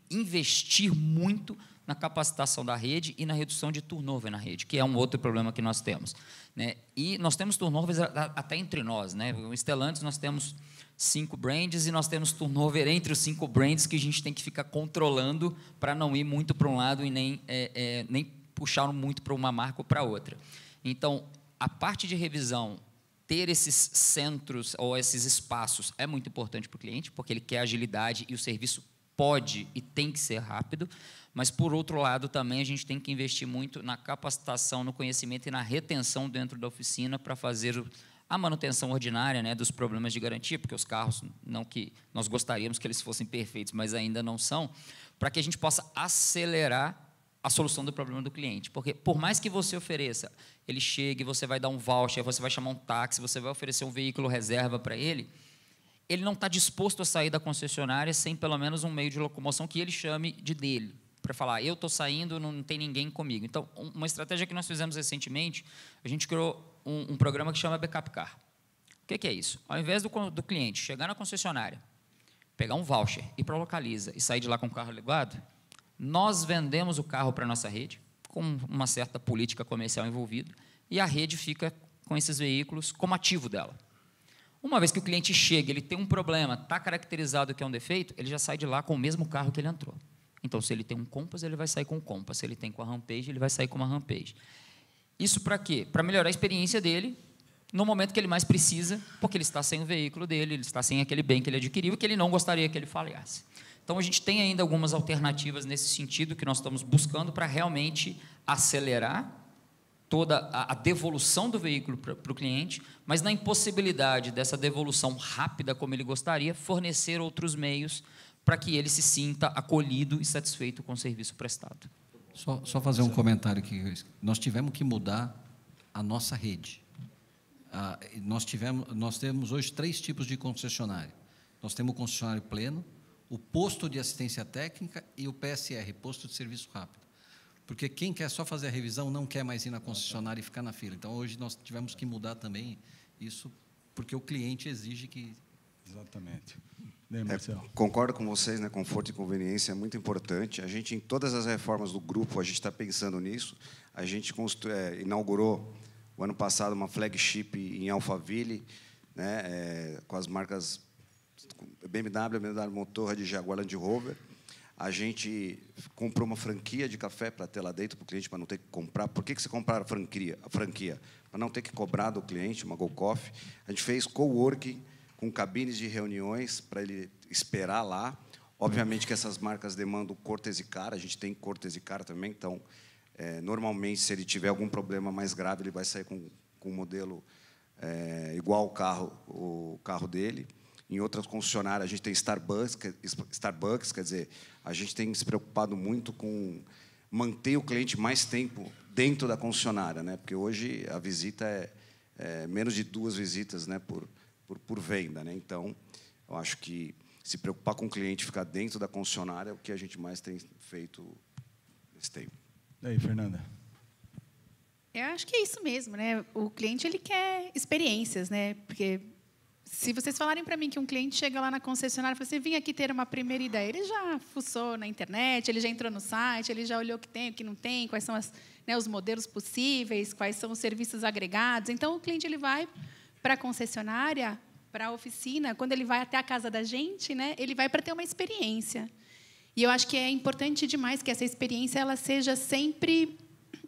investir muito na capacitação da rede e na redução de turnover na rede, que é um outro problema que nós temos, né? E nós temos turnovers até entre nós, né? No Stellantis nós temos 5 brands e nós temos turnover entre os 5 brands que a gente tem que ficar controlando para não ir muito para um lado e nem puxar muito para uma marca ou para outra. Então, a parte de revisão, ter esses centros ou esses espaços é muito importante para o cliente, porque ele quer agilidade e o serviço pode e tem que ser rápido, mas, por outro lado, também a gente tem que investir muito na capacitação, no conhecimento e na retenção dentro da oficina para fazer a manutenção ordinária, né, dos problemas de garantia, porque os carros, não que nós gostaríamos que eles fossem perfeitos, mas ainda não são, para que a gente possa acelerar a solução do problema do cliente. Porque, por mais que você ofereça, ele chegue, você vai dar um voucher, você vai chamar um táxi, você vai oferecer um veículo reserva para ele não está disposto a sair da concessionária sem, pelo menos, um meio de locomoção que ele chame de dele, para falar, eu estou saindo, não tem ninguém comigo. Então, uma estratégia que nós fizemos recentemente, a gente criou um programa que chama Backup Car. O que é isso? Ao invés do cliente chegar na concessionária, pegar um voucher, ir para a Localiza e sair de lá com o carro ligado, nós vendemos o carro para a nossa rede, com uma certa política comercial envolvida, e a rede fica com esses veículos como ativo dela. Uma vez que o cliente chega, ele tem um problema, está caracterizado que é um defeito, ele já sai de lá com o mesmo carro que ele entrou. Então, se ele tem um Compass, ele vai sair com o Compass. Se ele tem com a Rampage, ele vai sair com uma Rampage. Isso para quê? Para melhorar a experiência dele no momento que ele mais precisa, porque ele está sem o veículo dele, ele está sem aquele bem que ele adquiriu e que ele não gostaria que ele falhasse. Então, a gente tem ainda algumas alternativas nesse sentido que nós estamos buscando para realmente acelerar toda a devolução do veículo para o cliente, mas na impossibilidade dessa devolução rápida como ele gostaria, fornecer outros meios para que ele se sinta acolhido e satisfeito com o serviço prestado. Só fazer um comentário aqui. Nós tivemos que mudar a nossa rede. Nós temos hoje 3 tipos de concessionário. Nós temos o concessionário pleno, o posto de assistência técnica e o PSR, posto de serviço rápido. Porque quem quer só fazer a revisão não quer mais ir na concessionária e ficar na fila. Então, hoje, nós tivemos que mudar também isso, porque o cliente exige que... Exatamente. Marcelo. Concordo com vocês, né? Conforto e conveniência é muito importante. A gente, em todas as reformas do grupo, a gente está pensando nisso. A gente inaugurou, o ano passado, uma flagship em Alphaville, né? Com as marcas BMW Motorrad, Jaguar Land Rover. A gente comprou uma franquia de café para ter lá dentro para o cliente, para não ter que comprar. Por que você comprar a franquia? Para não ter que cobrar do cliente, uma Go Coffee. A gente fez coworking com cabines de reuniões para ele esperar lá. Obviamente que essas marcas demandam Cortesy Car, a gente tem Cortesy Car também, então, normalmente, se ele tiver algum problema mais grave, ele vai sair com um modelo igual o carro dele. Em outras concessionárias, a gente tem Starbucks, quer dizer, a gente tem se preocupado muito com manter o cliente mais tempo dentro da concessionária, né? Porque hoje a visita é menos de 2 visitas, né, por venda, né? Então, eu acho que se preocupar com o cliente, ficar dentro da concessionária é o que a gente mais tem feito nesse tempo. E aí, Fernanda? Eu acho que é isso mesmo, né? O cliente ele quer experiências, né? Porque se vocês falarem para mim que um cliente chega lá na concessionária e fala assim, vim aqui ter uma primeira ideia, ele já fuçou na internet, ele já entrou no site, ele já olhou o que tem, o que não tem, quais são os modelos possíveis, quais são os serviços agregados. Então, o cliente ele vai para a concessionária, para a oficina, quando ele vai até a casa da gente, né, ele vai para ter uma experiência. E eu acho que é importante demais que essa experiência ela seja sempre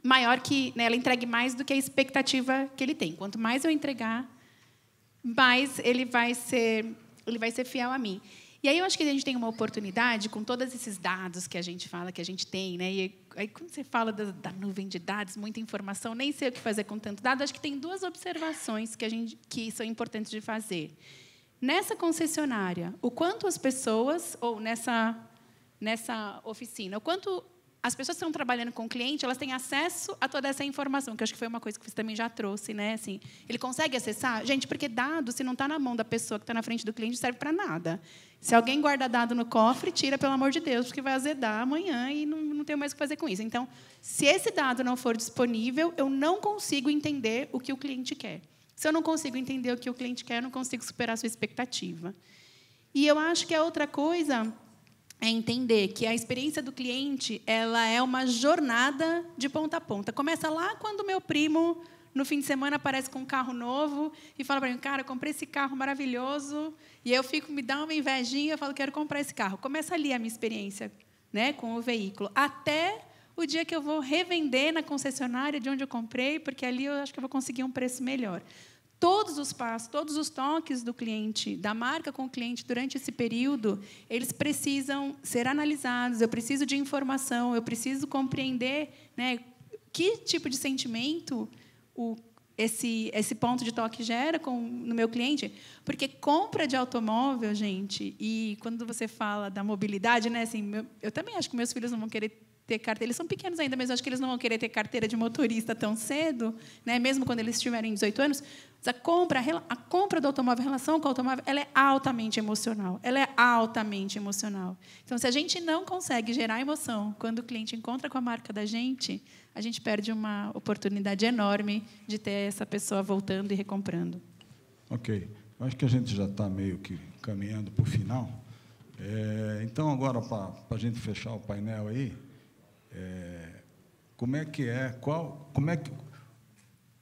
maior que, né, ela entregue mais do que a expectativa que ele tem. Quanto mais eu entregar, mais ele vai ser fiel a mim. E aí eu acho que a gente tem uma oportunidade, com todos esses dados que a gente fala, que a gente tem, né? E aí, quando você fala da nuvem de dados, muita informação, nem sei o que fazer com tanto dado, acho que tem 2 observações que são importantes de fazer. Nessa concessionária, o quanto as pessoas, ou nessa oficina, o quanto as pessoas que estão trabalhando com o cliente, elas têm acesso a toda essa informação, que eu acho que foi uma coisa que você também já trouxe, né? Assim, ele consegue acessar? Gente, porque dado, se não está na mão da pessoa que está na frente do cliente, não serve para nada. Se alguém guarda dado no cofre, tira, pelo amor de Deus, porque vai azedar amanhã e não tenho mais o que fazer com isso. Então, se esse dado não for disponível, eu não consigo entender o que o cliente quer. Se eu não consigo entender o que o cliente quer, eu não consigo superar a sua expectativa. E eu acho que a outra coisa é entender que a experiência do cliente ela é uma jornada de ponta a ponta. Começa lá quando o meu primo, no fim de semana, aparece com um carro novo e fala para mim, cara, eu comprei esse carro maravilhoso, e eu me dá uma invejinha, eu falo, quero comprar esse carro. Começa ali a minha experiência, né, com o veículo, até o dia que eu vou revender na concessionária de onde eu comprei, porque ali eu acho que eu vou conseguir um preço melhor. Todos os passos, todos os toques do cliente, da marca com o cliente durante esse período, eles precisam ser analisados, eu preciso de informação, eu preciso compreender, né, que tipo de sentimento esse ponto de toque gera no meu cliente. Porque compra de automóvel, gente, e quando você fala da mobilidade, né, assim, eu também acho que meus filhos não vão querer ter carteira. Eles são pequenos ainda, mas acho que eles não vão querer ter carteira de motorista tão cedo, né? Mesmo quando eles tiverem 18 anos. Mas a compra do automóvel, a relação com o automóvel, ela é altamente emocional. Ela é altamente emocional. Então, se a gente não consegue gerar emoção quando o cliente encontra com a marca da gente, a gente perde uma oportunidade enorme de ter essa pessoa voltando e recomprando. Ok. Acho que a gente já está meio que caminhando para o final. Então, agora, para a gente fechar o painel aí, como é que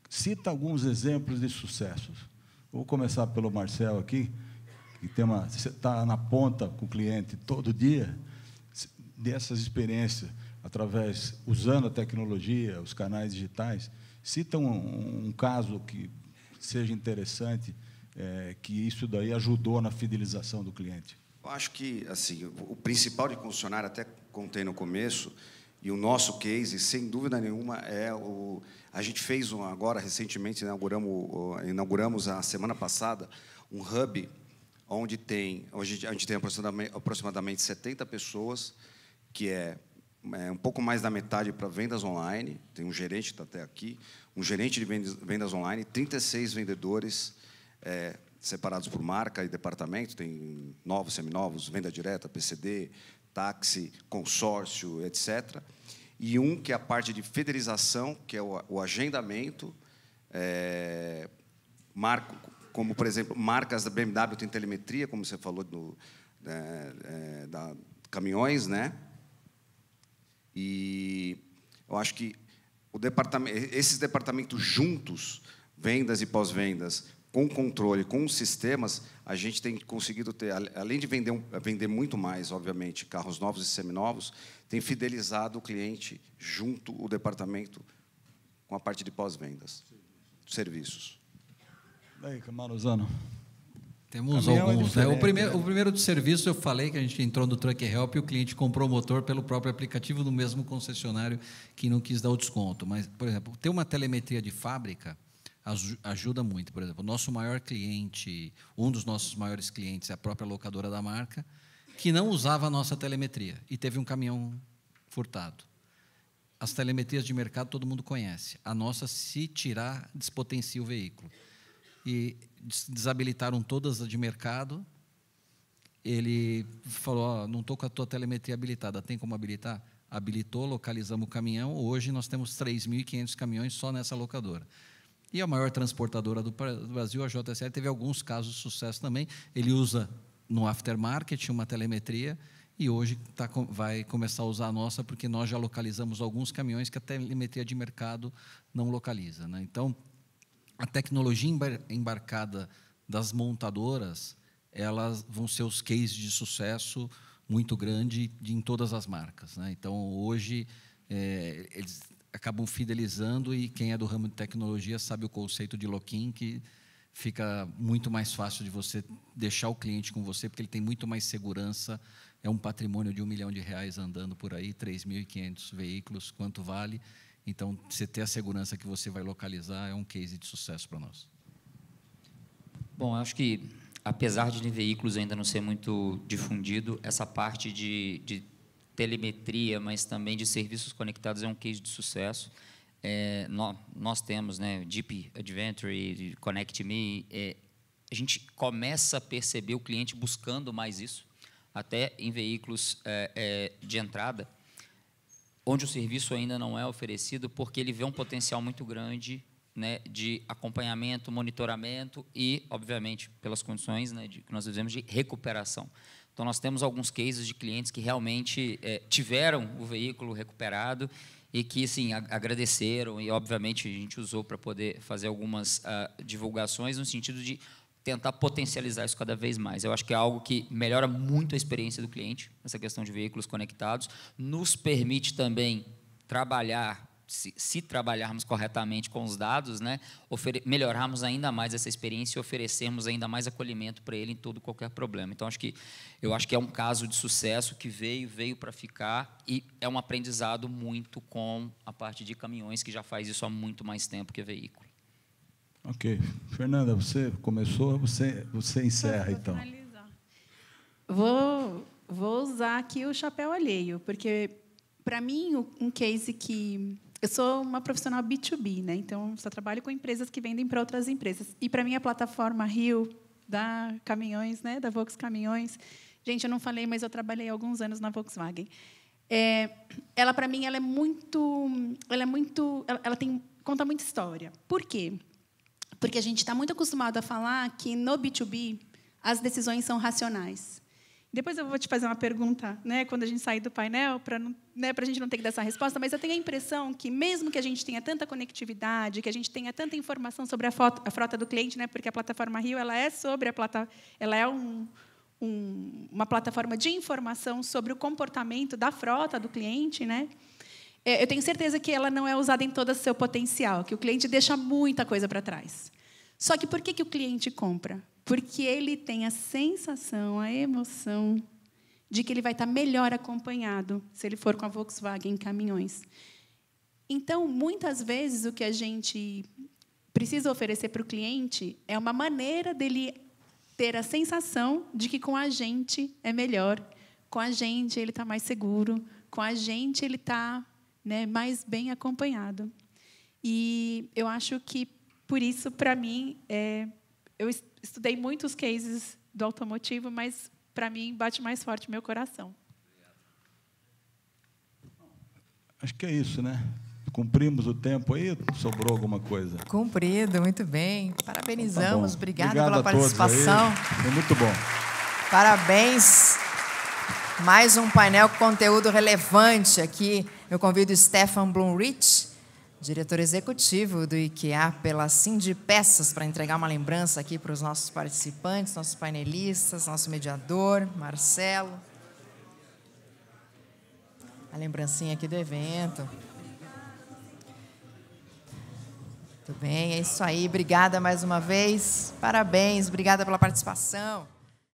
cita alguns exemplos de sucessos. Vou começar pelo Marcelo aqui, que está na ponta com o cliente todo dia, dessas experiências, usando a tecnologia, os canais digitais. Cita um caso que seja interessante, que isso daí ajudou na fidelização do cliente. Eu acho que assim, o principal de concessionária, até contei no começo, e o nosso case, sem dúvida nenhuma, a gente fez agora, recentemente, inauguramos a semana passada, um hub onde a gente tem aproximadamente 70 pessoas, que é um pouco mais da metade para vendas online, tem um gerente que está até aqui, um gerente de vendas online, 36 vendedores separados por marca e departamento, tem novos, seminovos, venda direta, PCD, táxi, consórcio, etc. e um que é a parte de fidelização, que é o agendamento, como, por exemplo, marcas da BMW tem telemetria, como você falou, da caminhões, né? E eu acho que esses departamentos juntos, vendas e pós-vendas, com controle, com sistemas, a gente tem conseguido ter, além de vender muito mais, obviamente, carros novos e seminovos, tem fidelizado o cliente junto o departamento com a parte de pós-vendas, serviços. Daí, Camarosano. Temos Caminhão alguns. Né? O né? primeiro de serviço, eu falei que a gente entrou no Truck Help e o cliente comprou o motor pelo próprio aplicativo do mesmo concessionário que não quis dar o desconto. Mas, por exemplo, ter uma telemetria de fábrica ajuda muito. Por exemplo, o nosso maior cliente, um dos nossos maiores clientes é a própria locadora da marca, que não usava a nossa telemetria e teve um caminhão furtado. As telemetrias de mercado todo mundo conhece. A nossa, se tirar, despotencia o veículo. E desabilitaram todas as de mercado. Ele falou, não estou com a tua telemetria habilitada, tem como habilitar? Habilitou, localizamos o caminhão. Hoje nós temos 3.500 caminhões só nessa locadora. E a maior transportadora do Brasil, a JSL, teve alguns casos de sucesso também. Ele usa no aftermarket uma telemetria e hoje vai começar a usar a nossa, porque nós já localizamos alguns caminhões que a telemetria de mercado não localiza, né? Então, a tecnologia embarcada das montadoras, elas vão ser os cases de sucesso muito grande em todas as marcas, né? Então, hoje, eles acabam fidelizando e quem é do ramo de tecnologia sabe o conceito de lock-in, que fica muito mais fácil de você deixar o cliente com você, porque ele tem muito mais segurança. É um patrimônio de R$1 milhão andando por aí, 3.500 veículos, quanto vale? Então, você ter a segurança que você vai localizar é um case de sucesso para nós. Bom, eu acho que, apesar de veículos ainda não ser muito difundido, essa parte de telemetria, mas também de serviços conectados é um case de sucesso. Nós temos, né, Jeep Adventure, Connect Me, a gente começa a perceber o cliente buscando mais isso, até em veículos de entrada, onde o serviço ainda não é oferecido, porque ele vê um potencial muito grande, né, de acompanhamento, monitoramento e, obviamente, pelas condições, né, que nós vivemos, de recuperação. Então, nós temos alguns cases de clientes que realmente tiveram o veículo recuperado e que, sim, agradeceram e, obviamente, a gente usou para poder fazer algumas divulgações no sentido de tentar potencializar isso cada vez mais. Eu acho que é algo que melhora muito a experiência do cliente, essa questão de veículos conectados, nos permite também trabalhar, se trabalharmos corretamente com os dados, né, melhorarmos ainda mais essa experiência e oferecermos ainda mais acolhimento para ele em todo qualquer problema. Então, eu acho que é um caso de sucesso que veio para ficar e é um aprendizado muito com a parte de caminhões, que já faz isso há muito mais tempo que veículo. Ok. Fernanda, você começou, você encerra, então. Vou usar aqui o chapéu alheio, porque, para mim, um case que... Eu sou uma profissional B2B, né? Então, só trabalho com empresas que vendem para outras empresas. E, para mim, a plataforma Rio, da Caminhões, né? Da Volks Caminhões... Gente, eu não falei, mas eu trabalhei alguns anos na Volkswagen. Ela, para mim, ela conta muita história. Por quê? Porque a gente está muito acostumado a falar que, no B2B, as decisões são racionais. Depois eu vou te fazer uma pergunta, né, quando a gente sair do painel, para a gente não ter que dar essa resposta, mas eu tenho a impressão que, mesmo que a gente tenha tanta conectividade, que a gente tenha tanta informação sobre a frota do cliente, né, porque a plataforma Rio ela é uma plataforma de informação sobre o comportamento da frota do cliente, né? Eu tenho certeza que ela não é usada em todo o seu potencial, que o cliente deixa muita coisa para trás. Só que por que o cliente compra? Porque ele tem a sensação, a emoção de que ele vai estar melhor acompanhado se ele for com a Volkswagen Caminhões. Então, muitas vezes, o que a gente precisa oferecer para o cliente é uma maneira dele ter a sensação de que com a gente é melhor, com a gente ele está mais seguro, com a gente ele está, né, mais bem acompanhado. E eu acho que, por isso, para mim, eu estudei muitos cases do automotivo, mas, para mim, bate mais forte o meu coração. acho que é isso, né? Cumprimos o tempo aí? Sobrou alguma coisa? Cumprido, muito bem. Parabenizamos, Tá bom. obrigada Obrigado pela a todos participação. aí. Foi muito bom. Parabéns. Mais um painel com conteúdo relevante aqui. Eu convido o Stefan Blumrich, diretor executivo do IKEA, pela Sindipeças, para entregar uma lembrança aqui para os nossos participantes, nossos painelistas, nosso mediador, Marcelo. A lembrancinha aqui do evento. Muito bem, é isso aí. Obrigada mais uma vez. Parabéns, obrigada pela participação.